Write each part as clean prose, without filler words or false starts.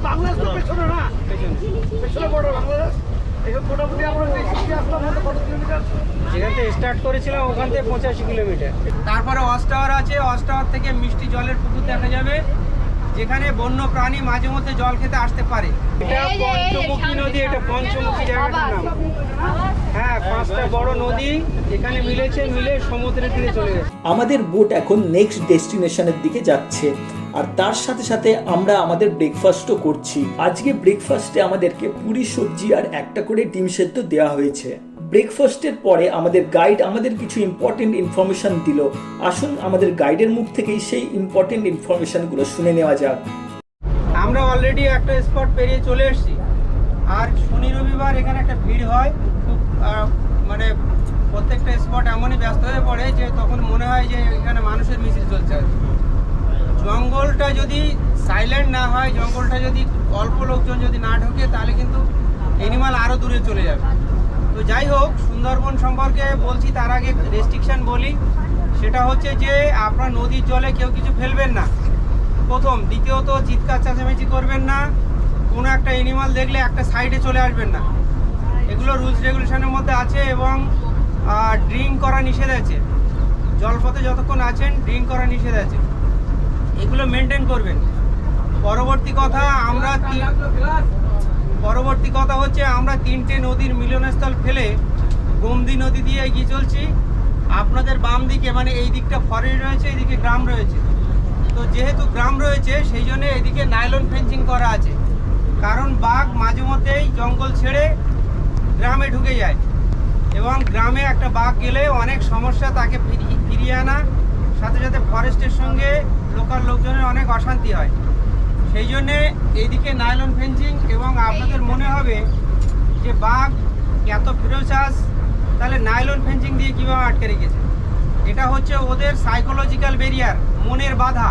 বাংলাদেশ তো পেছনে না, পেছনে বড় বাংলাদেশ। এখন মোটামুটি আমরা বেশি আসলাম কত কিলোমিটার, যেখান থেকে স্টার্ট করেছিলাম ওখান থেকে 85 কিলোমিটার। তারপরে ওয়াচ টাওয়ার আছে, ওয়াচ টাওয়ার থেকে মিষ্টি জলের পুকুর দেখা যাবে, যেখানে বন্য প্রাণী মাঝে মধ্যে জল খেতে আসতে পারে। এটা পঞ্চমুখী নদী, এটা পঞ্চমুখী জায়গাটার নাম। হ্যাঁ, 5টা বড় নদী এখানে মিলেছে, মিলে সমুদ্রের তীরে চলে গেছে। আমাদের বোট এখন নেক্সট ডেস্টিনেশনের দিকে যাচ্ছে, আর তার সাথে সাথে আমরা আমাদের ব্রেকফাস্টও করছি। আজকে ব্রেকফাস্টে আমাদেরকে পুরি সবজি আর একটা করে ডিম সেদ্ধ দেওয়া হয়েছে। ব্রেকফাস্টের পরে আমাদের গাইড আমাদের কিছু ইম্পর্টেন্ট ইনফরমেশন দিল। আসুন আমাদের গাইডের মুখ থেকেই সেই ইম্পর্টেন্ট ইনফরমেশনগুলো শুনে নেওয়া যাক। আমরা অলরেডি একটা স্পট পেরিয়ে চলে এসেছি, আর শনি রবিবার এখানে একটা ভিড় হয় খুব, মানে প্রত্যেকটা স্পট এমনই ব্যস্ত হয়ে পড়ে যে তখন মনে হয় যে এখানে মানুষের মিছিল চলছে। জঙ্গলটা যদি সাইলেন্ট না হয়, জঙ্গলটা যদি অল্প লোকজন যদি না ঢোকে, তাহলে কিন্তু অ্যানিমাল আরও দূরে চলে যাবে। তো যাই হোক, সুন্দরবন সম্পর্কে বলছি তার আগে রেস্ট্রিকশন বলি। সেটা হচ্ছে যে আপনার নদীর জলে কেউ কিছু ফেলবেন না, প্রথম। দ্বিতীয়ত, চিৎকার চেঁচামেচি করবেন না, কোনো একটা অ্যানিমাল দেখলে একটা সাইডে চলে আসবেন না। এগুলো রুলস রেগুলেশনের মধ্যে আছে, এবং ড্রিঙ্ক করা নিষেধ আছে। জলপথে যতক্ষণ আছেন ড্রিঙ্ক করা নিষেধ আছে, এগুলো মেনটেন করবেন। পরবর্তী কথা হচ্ছে আমরা 3টে নদীর মিলনস্থল ফেলে গোমতী নদী দিয়ে এগিয়ে চলছি। আপনাদের বাম দিকে, মানে এই দিকটা ফরেস্ট রয়েছে, এইদিকে গ্রাম রয়েছে। তো যেহেতু গ্রাম রয়েছে সেই জন্য এদিকে নাইলন ফেন্সিং করা আছে, কারণ বাঘ মাঝে মধ্যেই জঙ্গল ছেড়ে গ্রামে ঢুকে যায়, এবং গ্রামে একটা বাঘ গেলে অনেক সমস্যা, তাকে ফিরিয়ে আনা, সাথে সাথে ফরেস্টের সঙ্গে লোকাল লোকজনের অনেক অশান্তি হয়। সেই জন্যে এইদিকে নাইলন ফেন্সিং। এবং আপনাদের মনে হবে যে বাঘ এত ফেরোসাস, তাহলে নাইলন ফেন্সিং দিয়ে কীভাবে আটকে রেখেছে? এটা হচ্ছে ওদের সাইকোলজিক্যাল ব্যারিয়ার, মনের বাধা,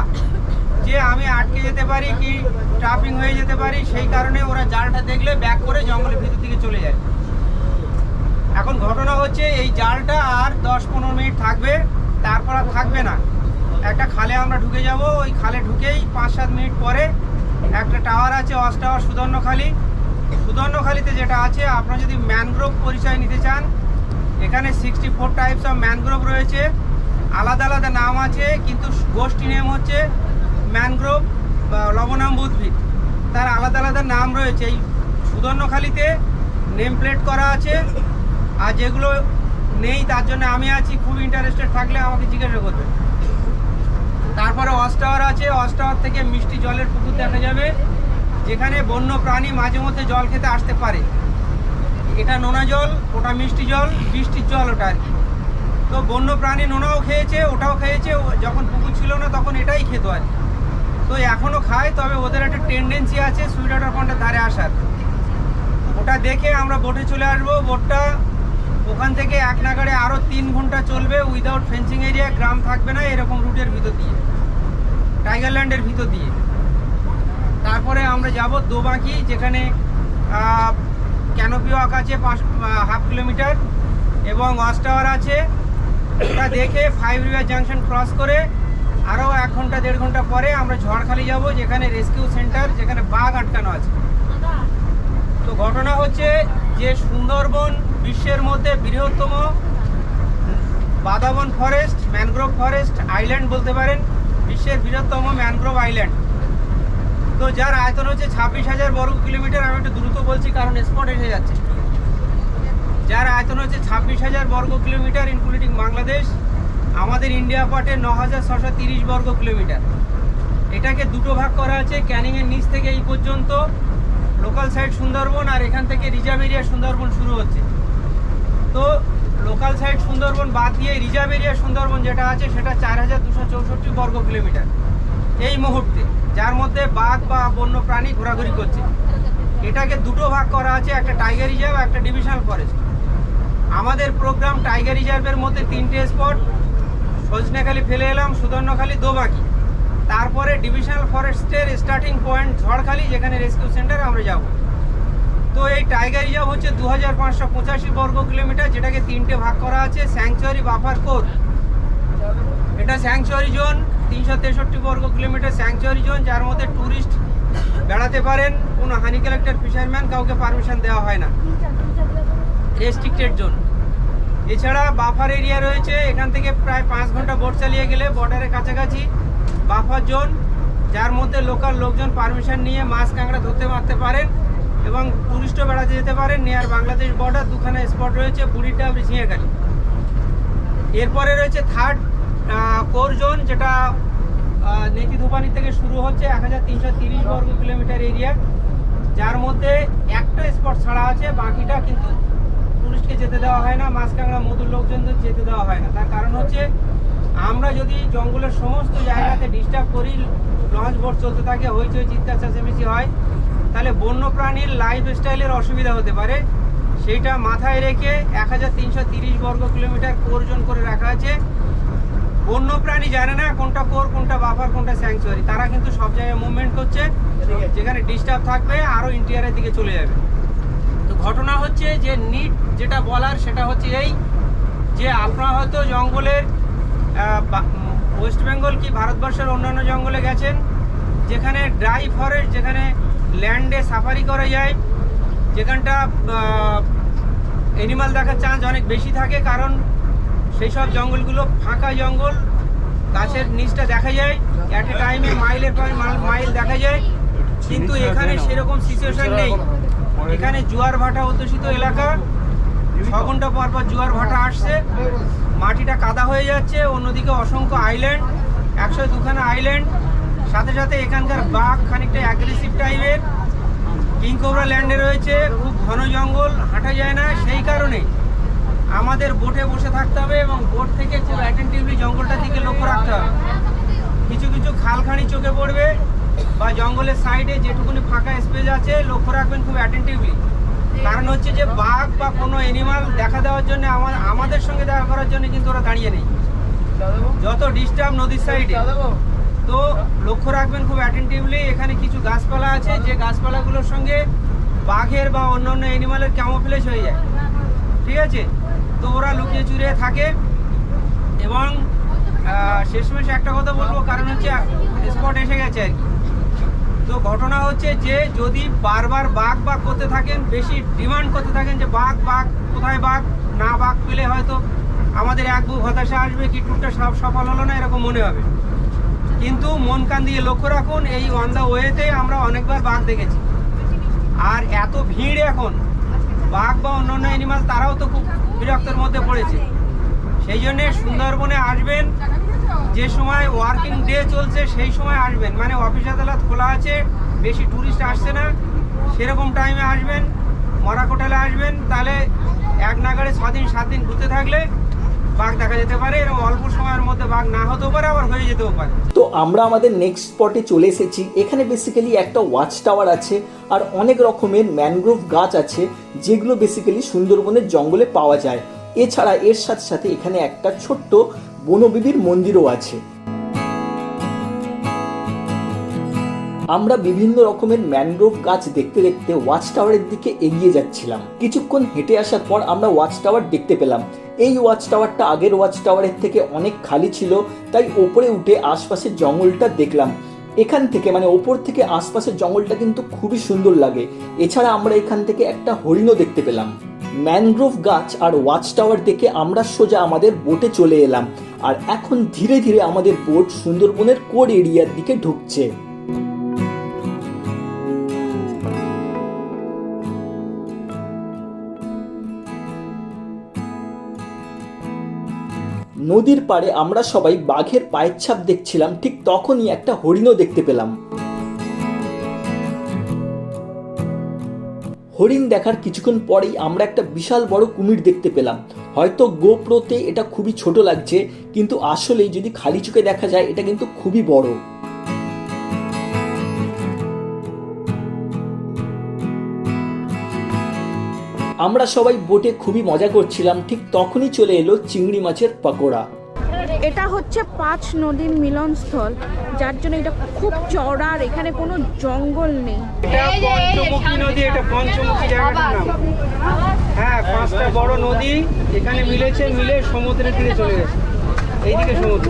যে আমি আটকে যেতে পারি কি ট্রাপিং হয়ে যেতে পারি। সেই কারণে ওরা জালটা দেখলে ব্যাক করে জঙ্গলের ভিতর দিকে চলে যায়। এখন ঘটনা হচ্ছে এই জালটা আর 10-15 মিনিট থাকবে, তারপর আর থাকবে না। একটা খালে আমরা ঢুকে যাব, ওই খালে ঢুকেই 5-7 মিনিট পরে একটা টাওয়ার আছে, ওয়াচ টাওয়ার সুদর্ণখালী। সুদর্ণখালীতে যেটা আছে, আপনারা যদি ম্যানগ্রোভ পরিচয় নিতে চান, এখানে 64 টাইপস অফ ম্যানগ্রোভ রয়েছে, আলাদা আলাদা নাম আছে, কিন্তু গোষ্ঠী নেম হচ্ছে ম্যানগ্রোভ বা লবণাম্ব উদ্ভিদ, তার আলাদা আলাদা নাম রয়েছে। এই সুদর্ণখালীতে নেম প্লেট করা আছে, আর যেগুলো নেই তার জন্য আমি আছি, খুব ইন্টারেস্টেড থাকলে আমাকে জিজ্ঞাসা করবে। তারপরে ওয়াচ টাওয়ার আছে, ওয়াচ টাওয়ার থেকে মিষ্টি জলের পুকুর দেখা যাবে, যেখানে বন্য প্রাণী মাঝে মধ্যে জল খেতে আসতে পারে। এটা নোনা জল, ওটা মিষ্টি জল, বৃষ্টির জল ওটা আর কি। তো বন্য প্রাণী নোনাও খেয়েছে, ওটাও খেয়েছে, যখন পুকুর ছিল না তখন এটাই খেত আর কি। তো এখনও খায়, তবে ওদের একটা টেন্ডেন্সি আছে সুইট ওয়াটার পয়েন্টের ধারে আসার। ওটা দেখে আমরা বোটে চলে আসবো। বোটটা ওখান থেকে এক নাগাড়ে আরও 3 ঘন্টা চলবে, উইদাউট ফেন্সিং এরিয়া, গ্রাম থাকবে না, এরকম রুটের ভিতর দিয়ে, টাইগারল্যান্ডের ভিতর দিয়ে। তারপরে আমরা যাব দোবাঁকি, যেখানে ক্যানোপি ওয়াক আছে 1/2 কিলোমিটার, এবং ওয়াচ টাওয়ার আছে। ওটা দেখে 5 রিভার জাংশন ক্রস করে আরও 1 ঘন্টা 1.5 ঘন্টা পরে আমরা ঝড়খালি যাব, যেখানে রেস্কিউ সেন্টার, যেখানে বাঘ আটকানো আছে। তো ঘটনা হচ্ছে যে সুন্দরবন বিশ্বের মধ্যে বৃহত্তম বাদাবন ফরেস্ট, ম্যানগ্রোভ ফরেস্ট আইল্যান্ড বলতে পারেন, বিশ্বের বৃহত্তম ম্যানগ্রোভ আইল্যান্ড। তো যার আয়তন হচ্ছে 26,000 বর্গ কিলোমিটার। আমি একটু দ্রুত বলছি কারণ স্পট এসে যাচ্ছে। যার আয়তন হচ্ছে 26,000 বর্গ কিলোমিটার ইনক্লুডিং বাংলাদেশ। আমাদের ইন্ডিয়া পার্টে 9,630 বর্গ কিলোমিটার। এটাকে দুটো ভাগ করা আছে, ক্যানিংয়ের নিচ থেকে এই পর্যন্ত লোকাল সাইড সুন্দরবন, আর এখান থেকে রিজার্ভ এরিয়া সুন্দরবন শুরু হচ্ছে। তো লোকাল সাইড সুন্দরবন বাদ দিয়ে রিজার্ভ এরিয়া সুন্দরবন যেটা আছে, সেটা 4,264 বর্গ কিলোমিটার এই মুহূর্তে, যার মধ্যে বাঘ বা বন্য প্রাণী ঘোরাঘুরি করছে। এটাকে দুটো ভাগ করা আছে, একটা টাইগার রিজার্ভ, একটা ডিভিশনাল ফরেস্ট। আমাদের প্রোগ্রাম টাইগার রিজার্ভের মধ্যে 3টে স্পট, সজনেখালি ফেলে এলাম, সুদর্ণখালী, দোবাঁকি। তারপরে ডিভিশনাল ফরেস্টের স্টার্টিং পয়েন্ট ঝড়খালি, যেখানে রেস্কিউ সেন্টার আমরা যাব। তো এই টাইগার রিজার্ভ হচ্ছে 2,585 বর্গ কিলোমিটার, যেটাকে 3টে ভাগ করা আছে। Sanctuary, buffer, core. এটা স্যাংচুয়ারি জোন 363 বর্গ কিলোমিটার স্যাংচুয়ারি জোন, যার মধ্যে ট্যুরিস্ট বেড়াতে পারেন। কোনো হানি কালেক্টর, ফিশারম্যান কাউকে পারমিশন দেওয়া হয় না, রেস্ট্রিক্টেড জোন। এছাড়া বাফার এরিয়া রয়েছে, এখান থেকে প্রায় 5 ঘন্টা বোট চালিয়ে গেলে বর্ডারের কাছাকাছি বাফার জোন, যার মধ্যে লোকাল লোকজন পারমিশন নিয়ে মাছ কাঁকড়া ধরতে মারতে পারেন এবং টুরিস্টও বেড়াতে যেতে পারেন। নিয়ার বাংলাদেশ বর্ডার দুখানে স্পট রয়েছে, বুড়িটা, ঝিঙেখালি। এরপরে রয়েছে থার্ড কোর জোন, যেটা নেতি ধোপানি থেকে শুরু হচ্ছে 1330 বর্গ কিলোমিটার এরিয়া, যার মধ্যে একটা স্পট ছাড়া আছে, বাকিটা কিন্তু টুরিস্টকে যেতে দেওয়া হয় না, মাছ কাঁকড়া মধুর লোকজনদের যেতে দেওয়া হয় না। তার কারণ হচ্ছে আমরা যদি জঙ্গলের সমস্ত জায়গাতে ডিস্টার্ব করি, লঞ্চ বোট চলতে থাকে, হইচই চিৎকার চেঁচামেচি হয়, তাহলে বন্য প্রাণীর লাইফ স্টাইলের অসুবিধা হতে পারে। সেইটা মাথায় রেখে 1330 বর্গ কিলোমিটার কোর জোন করে রাখা আছে। বন্য প্রাণী জানে না কোনটা কোর, কোনটা বাফার, কোনটা স্যাংচুয়ারি, তারা কিন্তু সব জায়গায় মুভমেন্ট করছে, যেখানে ডিস্টার্ব থাকবে আরও ইন্টিরিয়ারের দিকে চলে যাবে। তো ঘটনা হচ্ছে যে নিট যেটা বলার সেটা হচ্ছে এই যে আপনারা হয়তো জঙ্গলের ওয়েস্ট বেঙ্গল কি ভারতবর্ষের অন্যান্য জঙ্গলে গেছেন, যেখানে ড্রাই ফরেস্ট, যেখানে ল্যান্ডে সাফারি করা যায়, যেখানটা অ্যানিমাল দেখার চান্স অনেক বেশি থাকে, কারণ সেই সব জঙ্গলগুলো ফাঁকা জঙ্গল, গাছের নিচটা দেখা যায়, অ্যাট এ টাইমে মাইলের পর মাইল দেখা যায়। কিন্তু এখানে সেরকম সিচুয়েশন নেই। এখানে জোয়ার ভাটা অধ্যুষিত এলাকা, 6 ঘন্টা পর পর জোয়ার ভাটা আসছে, মাটিটা কাদা হয়ে যাচ্ছে। অন্যদিকে অসংখ্য আইল্যান্ড, 102খানা আইল্যান্ড, সাথে সাথে এখানকার বাঘ খানিকটা অ্যাগ্রেসিভ টাইপের, কিংকোবরা ল্যান্ডে রয়েছে, খুব ঘন জঙ্গল, হাঁটা যায় না। সেই কারণে আমাদের বোটে বসে থাকতে হবে এবং বোট থেকে খুব অ্যাটেন্টিভলি জঙ্গলটার দিকে লক্ষ্য রাখতে হবে। কিছু কিছু খালখানি চোখে পড়বে বা জঙ্গলের সাইডে যেটুকুনি ফাঁকা স্পেস আছে লক্ষ্য রাখবেন খুব অ্যাটেন্টিভলি। কারণ হচ্ছে যে বাঘ বা কোনো অ্যানিমাল দেখা দেওয়ার জন্য আমাদের সঙ্গে দেখা করার জন্য কিন্তু ওরা দাঁড়িয়ে নেই, যত ডিস্টার্ব নদীর সাইডে। তো লক্ষ্য রাখবেন খুব অ্যাটেন্টিভলি। এখানে কিছু গাছপালা আছে, যে গাছপালাগুলোর সঙ্গে বাঘের বা অন্যান্য অ্যানিমালের ক্যামোফ্লেজ হয়ে যায়, ঠিক আছে? তো ওরা লুকিয়ে চুরিয়ে থাকে। এবং শেষমেশ একটা কথা বলবো, কারণ হচ্ছে স্পট এসে গেছে আর কি। তো ঘটনা হচ্ছে যে যদি বারবার বাঘ বাঘ করতে থাকেন, বেশি ডিমান্ড করতে থাকেন যে বাঘ বাঘ, কোথায় বাঘ, না বাঘ পেলে হয়তো আমাদের এক বুক হতাশা আসবে, কি ট্যুরটা সফল হলো না, এরকম মনে হবে। কিন্তু মন কান দিয়ে লক্ষ্য রাখুন, এই অন দ্য ওয়েতে আমরা অনেকবার বাঘ দেখেছি। আর এত ভিড় এখন, বাঘ বা অন্যান্য অ্যানিমাল তারাও তো খুব বিরক্তের মধ্যে পড়েছে। সেই জন্যে সুন্দরবনে আসবেন যে সময় ওয়ার্কিং ডে চলছে, সেই সময় আসবেন, মানে অফিস আদালত খোলা আছে, বেশি ট্যুরিস্ট আসছে না, সেরকম টাইমে আসবেন। মরাকোটালে আসবেন, তাহলে এক নাগাড়ে 6 দিন 7 দিন ঘুরতে থাকলে বাঘ দেখা যেতে পারে, এবং অল্প সময়ের মধ্যে বাঘ না হতেও পারে, আবার হয়ে যেতেও পারে। তো আমরা আমাদের নেক্সট স্পটে চলে এসেছি। এখানে বেসিক্যালি একটা ওয়াচ টাওয়ার আছে আর অনেক রকমের ম্যানগ্রোভ গাছ আছে, যেগুলো বেসিক্যালি সুন্দরবনের জঙ্গলে পাওয়া যায়। এছাড়া এর সাথে সাথে এখানে একটা ছোট্ট বনবিবির মন্দিরও আছে। আমরা বিভিন্ন রকমের ম্যানগ্রোভ গাছ দেখতে দেখতে ওয়াচ টাওয়ারের দিকে এগিয়ে যাচ্ছিলাম। কিছুক্ষণ হেঁটে আসার পর আমরা ওয়াচ টাওয়ার দেখতে পেলাম। এই ওয়াচ টাওয়ারটা আগের ওয়াচ টাওয়ারের থেকে অনেক খালি ছিল, তাই ওপরে উঠে আশপাশের জঙ্গলটা দেখলাম। এখান থেকে মানে ওপর থেকে আশপাশের জঙ্গলটা কিন্তু খুবই সুন্দর লাগে। এছাড়া আমরা এখান থেকে একটা হরিণও দেখতে পেলাম। ম্যানগ্রোভ গাছ আর ওয়াচ টাওয়ার দেখে আমরা সোজা আমাদের বোটে চলে এলাম, আর এখন ধীরে ধীরে আমাদের বোট সুন্দরবনের কোর এরিয়ার দিকে ঢুকছে। নদীর পাড়ে আমরা সবাই বাঘের পায়ের ছাপ দেখছিলাম, ঠিক তখনই একটা হরিণও দেখতে পেলাম। হরিণ দেখার কিছুক্ষণ পরেই আমরা একটা বিশাল বড় কুমির দেখতে পেলাম। হয়তো গোপ্রোতে এটা খুবই ছোট লাগছে, কিন্তু আসলেই যদি খালি চোখে দেখা যায় এটা কিন্তু খুবই বড়। আমরা সবাই বোটে খুবই মজা করছিলাম, ঠিক তখনই চলে এলো চিংড়ি মাছের পকোড়া। এটা হচ্ছে 5 নদীর মিলনস্থল, যার জন্য এটা খুব চওড়া আর এখানে কোনো জঙ্গল নেই। এটা পঞ্চমুখী নদী, এটা পঞ্চমুখী জায়গাটার নাম। হ্যাঁ, 5টা বড় নদী এখানে মিলেছে, মিলে সমুদ্রের দিকে চলে গেছে। এইদিকে সমুদ্র,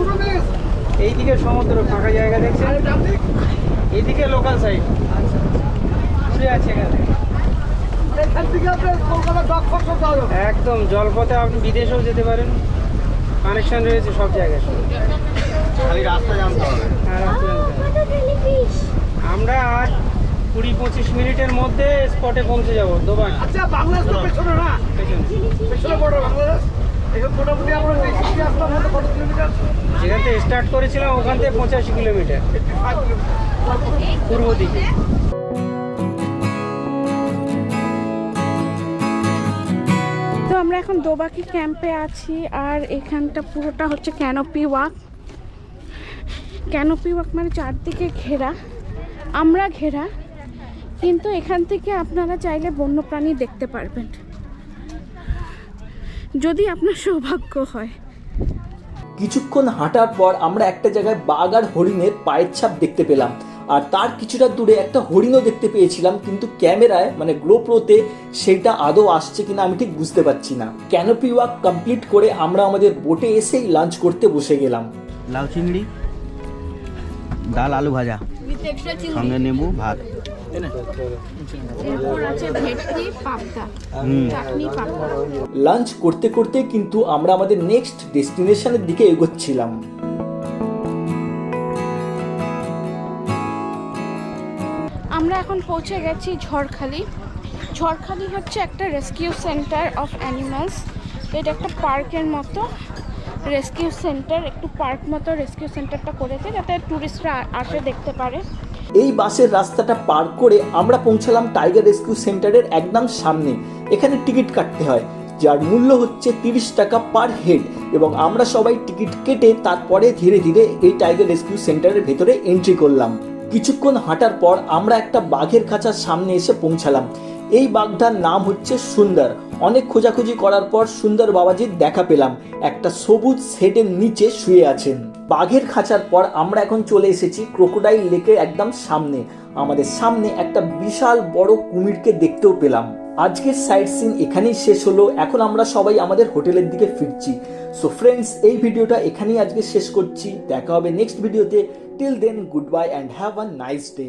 এইদিকে সমুদ্র, ফাঁকা জায়গা দেখছেন, এইদিকে লোকাল সাইড। দূরে আছে এখান থেকে। এখান থেকে আপনার কলকাতা ডকফক সব যাওয়া যাবে। একদম জলপথে আপনি বিদেশেও যেতে পারেন, কানেকশন রয়েছে সব জায়গায়। খালি রাস্তা জানতে হবে। আর আমরা আর 20-25 মিনিটের মধ্যে স্পটে পৌঁছে যাবো দোবান আচ্ছা বাংলাদেশ তো পেছনে না, পেছনে। পেছনে বর্ডার বাংলাদেশ। এখন মোটামুটি আমরা দেশে আসলাম মতো কত কিলোমিটার? যেখান থেকে স্টার্ট করেছিলাম ওখান থেকে 85 কিলোমিটার 5 কিলোমিটার। পূর্ব দিকে। তো আমরা এখন দোবাকি ক্যাম্পে আছি, আর এখানটা পুরোটা হচ্ছে ক্যানোপি ওয়াক। ক্যানোপি ওয়াক মানে চারদিকে ঘেরা, আমরা ঘেরা, কিন্তু এখান থেকে আপনারা চাইলে বন্যপ্রাণী দেখতে পারবেন যদি আপনার সৌভাগ্য হয়। কিছুক্ষণ হাঁটার পর আমরা একটা জায়গায় বাঘ আর হরিণের পায়ের ছাপ দেখতে পেলাম, আর তার কিছুটা দূরে একটা হরিণও দেখতে পেয়েছিলাম, কিন্তু ক্যামেরায় মানে গ্লোপ্রোতে সেটা আদৌ আসছে কিনা আমি ঠিক বুঝতে পারছি না। ক্যানোপি ওয়াক কমপ্লিট করে আমরা আমাদের বোটে এসেই লাঞ্চ করতে বসে গেলাম। লাউ চিংড়ি, ডাল আলু ভাজা, সঙ্গে নেবু, ভাত। এরপর আছে ভেটকি, পাবদা, চাটনি, পাপড়। লাঞ্চ করতে করতে কিন্তু আমরা আমাদের নেক্সট ডেস্টিনেশনের দিকে এগোচ্ছিলাম। আমরা এখন পৌঁছে গেছি ঝড়খালি। ঝড়খালি হচ্ছে একটা রেস্কিউ সেন্টার অফ অ্যানিমালস। এটা একটা পার্কের মতো রেস্কিউ সেন্টার, একটু পার্ক মতো রেস্কিউ সেন্টারটা করেছে যাতে টুরিস্টরা আসে দেখতে পারে। এই বাসের রাস্তাটা পার করে আমরা পৌঁছালাম টাইগার রেস্কিউ সেন্টারের একদম সামনে। এখানে টিকিট কাটতে হয়, যার মূল্য হচ্ছে 30 টাকা পার হেড, এবং আমরা সবাই টিকিট কেটে তারপরে ধীরে ধীরে এই টাইগার রেস্কিউ সেন্টারের ভেতরে এন্ট্রি করলাম। কিছুক্ষণ হাঁটার পর আমরা একটা বাঘের খাঁচার সামনে এসে পৌঁছালাম। এই বাঘটার নাম হচ্ছে সুন্দর। অনেক খোঁজাখুঁজি করার পর সুন্দর বাবাজির দেখা পেলাম, একটা সবুজ শেডের নিচে শুয়ে আছেন। বাঘের খাঁচার পর আমরা এখন চলে এসেছি ক্রোকোডাইল লেকের একদম সামনে। আমাদের সামনে একটা বিশাল বড় কুমিরকে দেখতেও পেলাম। আজকের সাইট সিন এখানেই শেষ হলো। এখন আমরা সবাই আমাদের হোটেলের দিকে ফিরছি। সো ফ্রেন্ডস, এই ভিডিওটা এখানেই আজকে শেষ করছি। দেখা হবে নেক্সট ভিডিওতে। Till then, goodbye and have a nice day.